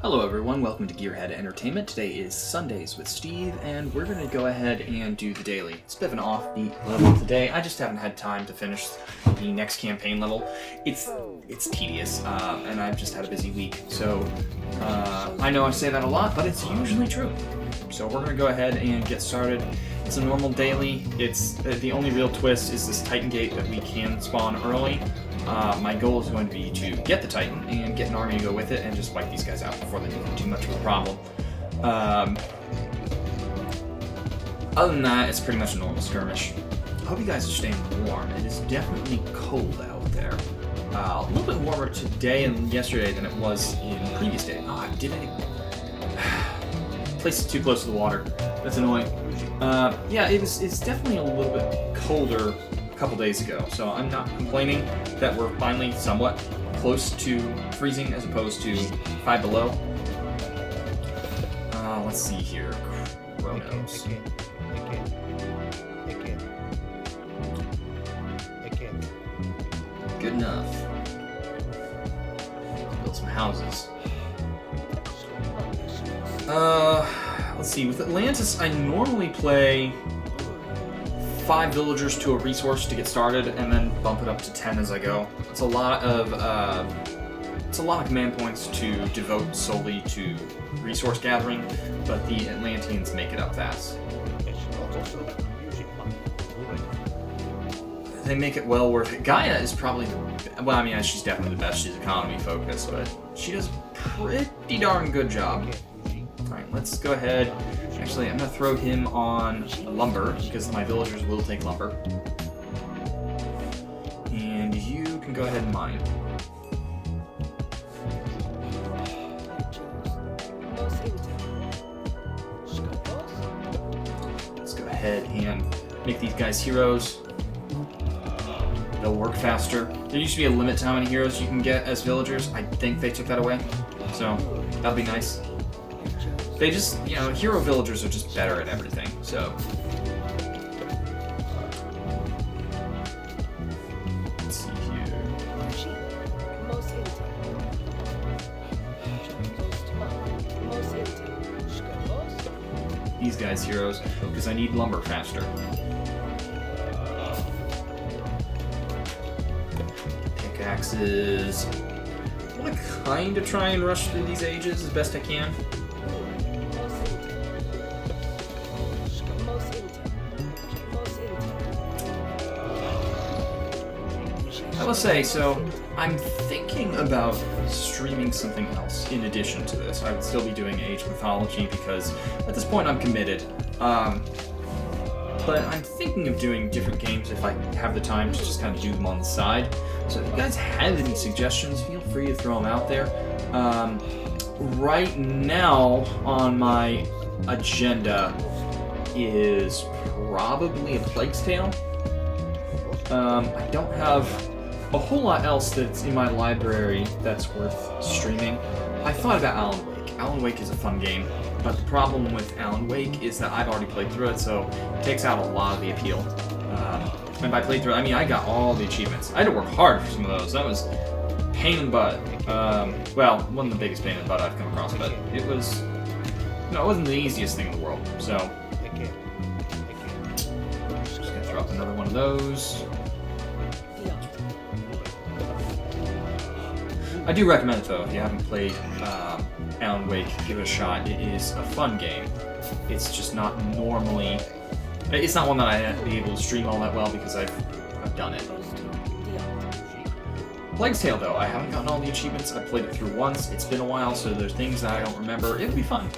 Hello everyone, welcome to Gearhead Entertainment. Today is Sundays with Steve, and we're going to go ahead and do the daily. It's a bit of an offbeat level today. I just haven't had time to finish the next campaign level. It's tedious, and I've just had a busy week. So, I know I say that a lot, but it's usually true. So we're going to go ahead and get started. It's a normal daily. It's the only real twist is this Titan Gate that we can spawn early. My goal is going to be to get the Titan and get an army to go with it and just wipe these guys out before they become too much of a problem. Other than that, it's pretty much a normal skirmish. I hope you guys are staying warm. It is definitely cold out there. A little bit warmer today and yesterday than it was in the previous day. Oh, did I? Place is too close to the water. That's annoying. Yeah, it's definitely a little bit colder couple days ago, so I'm not complaining that we're finally somewhat close to freezing as opposed to 5 below. Let's see here. Kronos. Good enough. Build some houses. Let's see. With Atlantis, I normally play 5 villagers to a resource to get started, and then bump it up to 10 as I go. It's a lot of command points to devote solely to resource gathering, but the Atlanteans make it up fast. They make it well worth it. Gaia is probably well, I mean, she's definitely the best. She's economy focused, but she does a pretty darn good job. Alright, let's go ahead. Actually, I'm going to throw him on lumber, because my villagers will take lumber. And you can go ahead and mine. Let's go ahead and make these guys heroes. They'll work faster. There used to be a limit to how many heroes you can get as villagers. I think they took that away. So, that'll be nice. They just, you know, hero villagers are just better at everything, so. Let's see here. These guys heroes, because I need lumber faster. Pickaxes. I want to kind of try and rush through these ages as best I can. I will say, so I'm thinking about streaming something else in addition to this. I would still be doing Age Mythology because at this point I'm committed. But I'm thinking of doing different games if I have the time to just kind of do them on the side. So if you guys have any suggestions, feel free to throw them out there. Right now on my agenda is probably a Plague's Tale. I don't have a whole lot else that's in my library that's worth streaming. I thought about Alan Wake. Alan Wake is a fun game, but the problem with Alan Wake is that I've already played through it, so it takes out a lot of the appeal. And by played through it, I mean I got all the achievements. I had to work hard for some of those. That was pain in the butt. Well, it wasn't the biggest pain in the butt I've come across, but it was, no, it wasn't the easiest thing in the world. So, just gonna throw up another one of those. I do recommend it though, if you haven't played Alan Wake, give it a shot. It is a fun game. It's just not normally, it's not one that I'd be able to stream all that well because I've done it. Plague's Tale though, I haven't gotten all the achievements. I played it through once, it's been a while, so there's things that I don't remember. It'll be fun.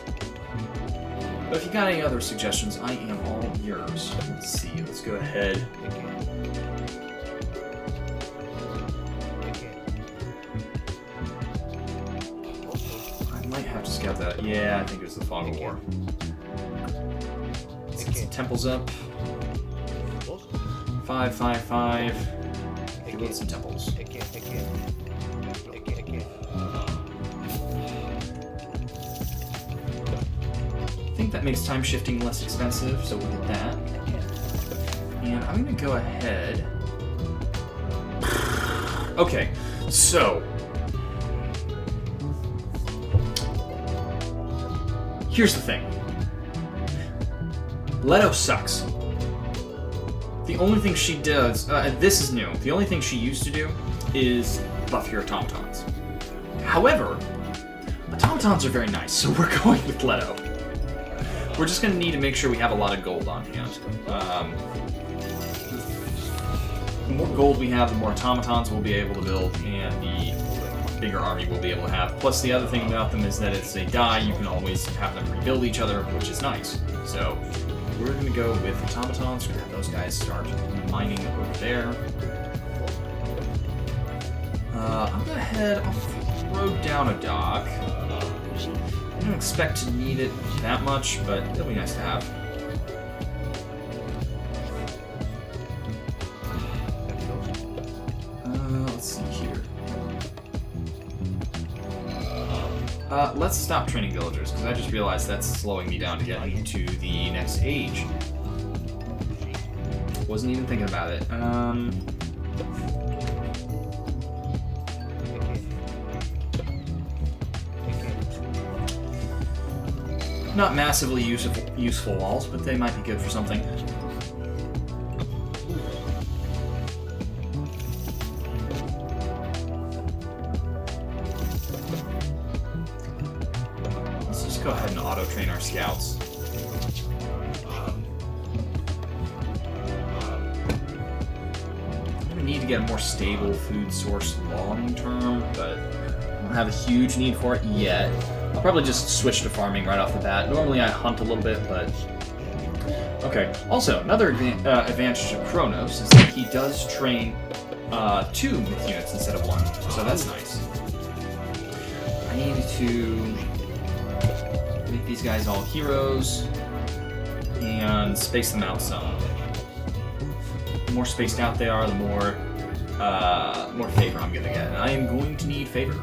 But if you got any other suggestions, I am all yours. Let's see, let's go ahead. Scout that. Yeah, I think it was the Fog of War. Let's get some temples up. 5, 5, 5. Build some temples. I think that makes time shifting less expensive, so we'll get that. And I'm going to go ahead. Okay, so Here's the thing. Leto sucks. The only thing she does, this is new, the only thing she used to do is buff your automatons. However, automatons are very nice, so we're going with Leto. We're just going to need to make sure we have a lot of gold on hand. The more gold we have, the more automatons we'll be able to build, and the bigger army we'll be able to have. Plus, the other thing about them is that if they die, you can always have them rebuild each other, which is nice. So, we're going to go with automatons. We're going to have those guys start mining over there. I'm going to head, I'll throw down a dock. I don't expect to need it that much, but it'll be nice to have. Let's see here. Let's stop training villagers, because I just realized that's slowing me down to get into the next age. Wasn't even thinking about it. Not massively useful walls, but they might be good for something. Let's just go ahead and auto-train our scouts. We need to get a more stable food source long-term, but I don't have a huge need for it yet. I'll probably just switch to farming right off the bat. Normally I hunt a little bit, but... Okay, also, another advantage of Kronos is that he does train 2 myth units instead of 1, so that's nice. I need to make these guys all heroes and space them out some. The more spaced out they are, the more favor I'm gonna get. And I am going to need favor.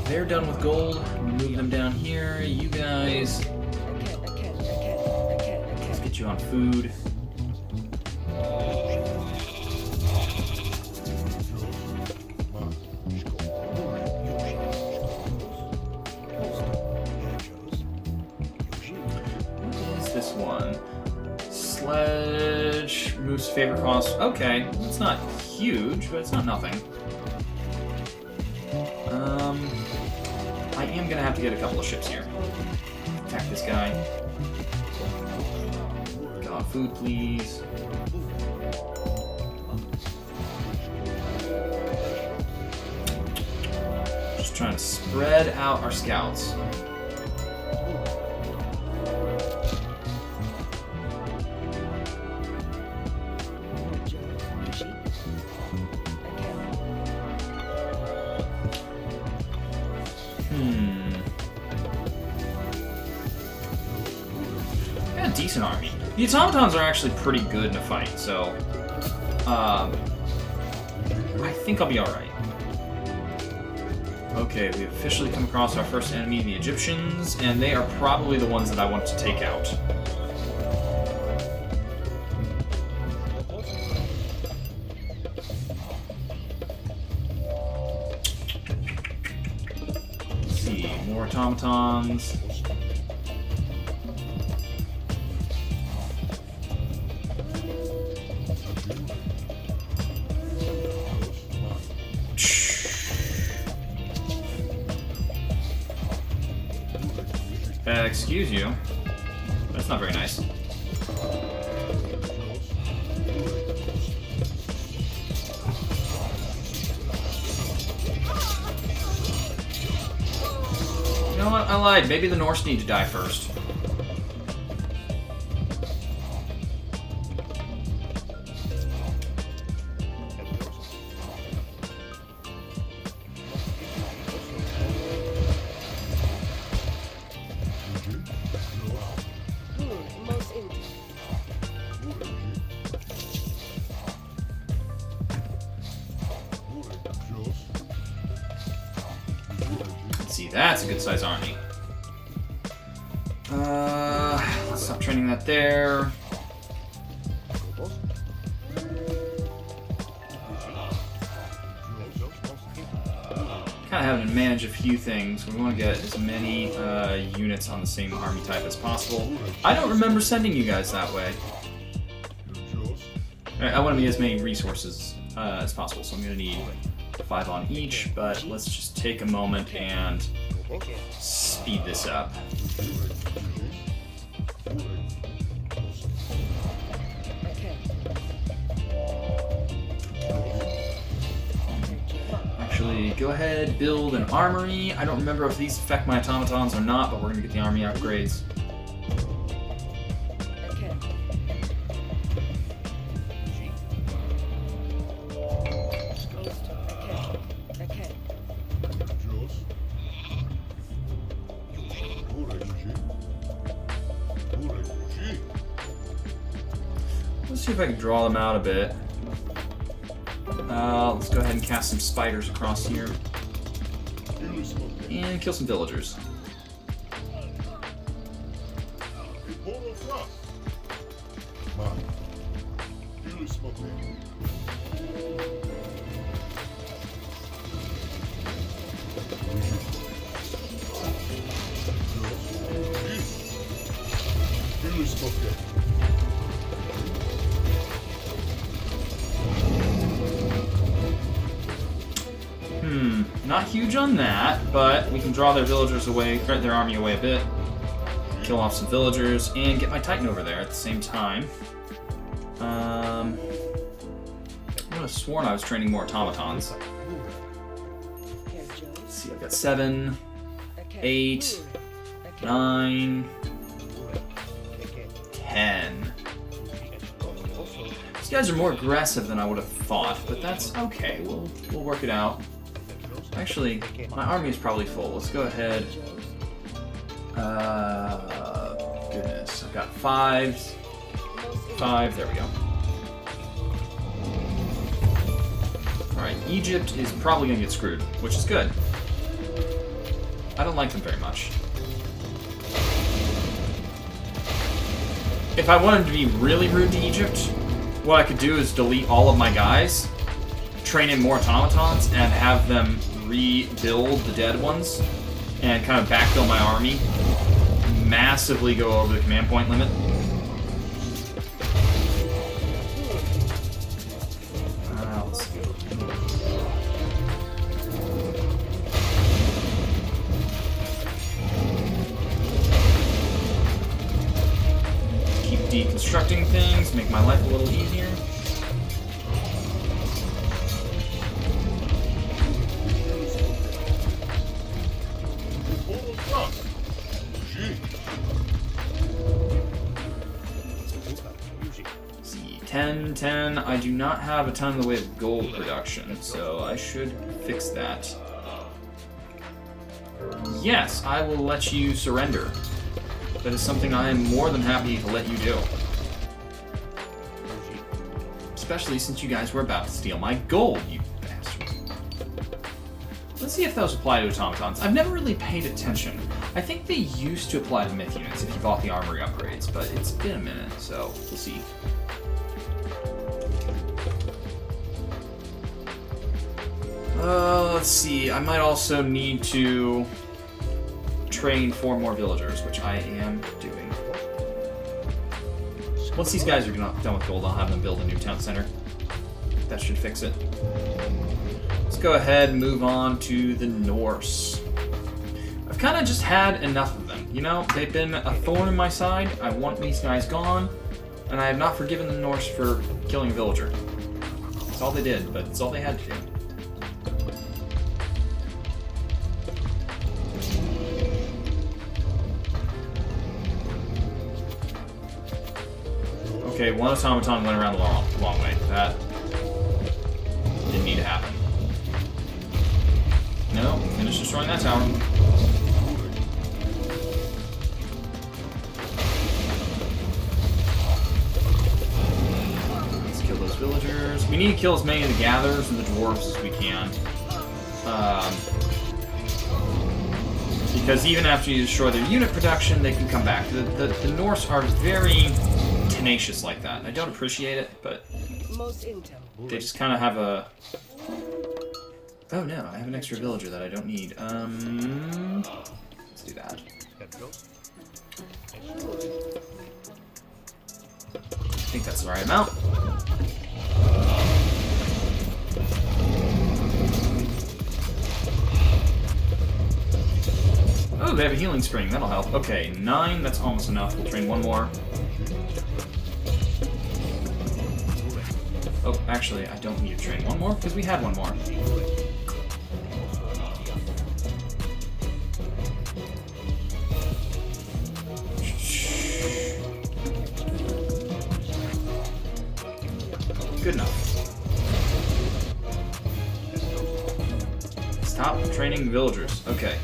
They're done with gold. We move them down here. You guys, let's get you on food. What is this one? Sledge removes favor cost. Okay, it's not huge, but it's not nothing. I am going to have to get a couple of ships here. Attack this guy. Get on food, please. Just trying to spread out our scouts. Got a decent army. The automatons are actually pretty good in a fight, so I think I'll be alright. Okay, we've officially come across our first enemy, the Egyptians, and they are probably the ones that I want to take out. Let's see, more automatons. Excuse you. That's not very nice. You know what? I lied. Maybe the Norse need to die first. That's a good size army. Let's stop training that there. kind of have an advantage of a few things. We want to get as many units on the same army type as possible. I don't remember sending you guys that way. Alright, I want to get as many resources as possible, so I'm going to need 5 on each, but let's just take a moment and speed this up. Actually, go ahead, build an armory. I don't remember if these affect my automatons or not, but we're going to get the army upgrades. Let's see if I can draw them out a bit. Let's go ahead and cast some spiders across here. And kill some villagers. Not huge on that, but we can draw their villagers away, their army away a bit, kill off some villagers, and get my Titan over there at the same time. I would have sworn I was training more automatons. Let's see, I've got 7, 8, 9, 10. These guys are more aggressive than I would have thought, but that's okay. We'll work it out. Actually, my army is probably full. Let's go ahead. Goodness, I've got 5. There we go. Alright, Egypt is probably going to get screwed, which is good. I don't like them very much. If I wanted to be really rude to Egypt, what I could do is delete all of my guys, train in more automatons, and have them rebuild the dead ones, and kind of backfill my army, massively go over the command point limit. Let's go. Keep deconstructing things, make my life a little easier. See, 10. I do not have a ton in the way of gold production, so I should fix that. Yes, I will let you surrender. That is something I am more than happy to let you do. Especially since you guys were about to steal my gold, you bastards. Let's see if those apply to automatons. I've never really paid attention. I think they used to apply to myth units if you bought the armory upgrades, but it's been a minute, so we'll see. Let's see. I might also need to train 4 more villagers, which I am doing. Once these guys are done with gold, I'll have them build a new town center. That should fix it. Let's go ahead and move on to the Norse. I've kind of just had enough of them. You know, they've been a thorn in my side. I want these guys gone, and I have not forgiven the Norse for killing a villager. That's all they did, but it's all they had to do. Okay, one automaton went around the long way. That didn't need to happen. No, finish destroying that tower. Let's kill those villagers. We need to kill as many of the gatherers and the dwarves as we can. Because even after you destroy their unit production, they can come back. The Norse are very tenacious like that. I don't appreciate it, but they just kind of have Oh no, I have an extra villager that I don't need. Let's do that. I think that's the right amount. Oh, they have a healing spring. That'll help. Okay, 9. That's almost enough. We'll train one more. Oh, actually, I don't need to train one more because we had one more. Good enough. Stop training villagers. Okay.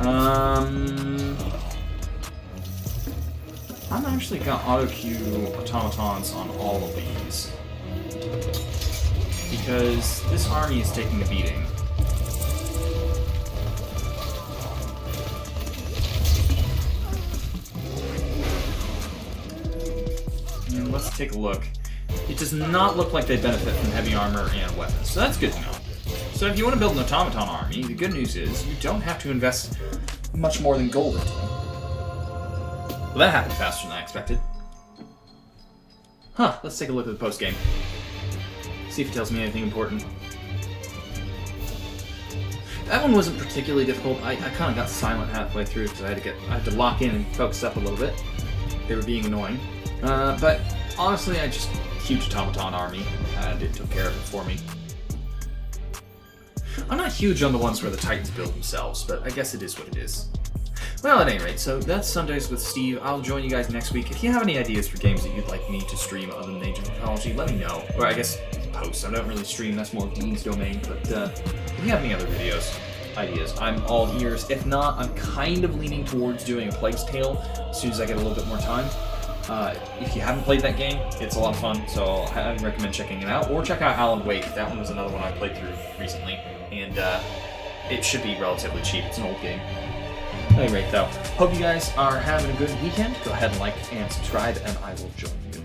I'm actually gonna auto-queue automatons on all of these. Because this army is taking a beating. And let's take a look. It does not look like they benefit from heavy armor and weapons, so that's good to know. So if you want to build an automaton army, the good news is you don't have to invest much more than gold into them. Well, that happened faster than I expected. Huh, let's take a look at the post-game. See if it tells me anything important. That one wasn't particularly difficult. I kind of got silent halfway through because I had to lock in and focus up a little bit. They were being annoying. But honestly, I just huge automaton army, and it took care of it for me. I'm not huge on the ones where the Titans build themselves, but I guess it is what it is. Well, at any rate, so that's Sundays with Steve. I'll join you guys next week. If you have any ideas for games that you'd like me to stream other than Age of Mythology, let me know. Or I guess post. I don't really stream, that's more Dean's domain, but if you have any other ideas, I'm all ears. If not, I'm kind of leaning towards doing a Plague's Tale as soon as I get a little bit more time. If you haven't played that game, it's a lot of fun, so I recommend checking it out. Or check out Alan Wake. That one was another one I played through recently, and it should be relatively cheap. It's an old game. At any rate, though, hope you guys are having a good weekend. Go ahead and like and subscribe, and I will join you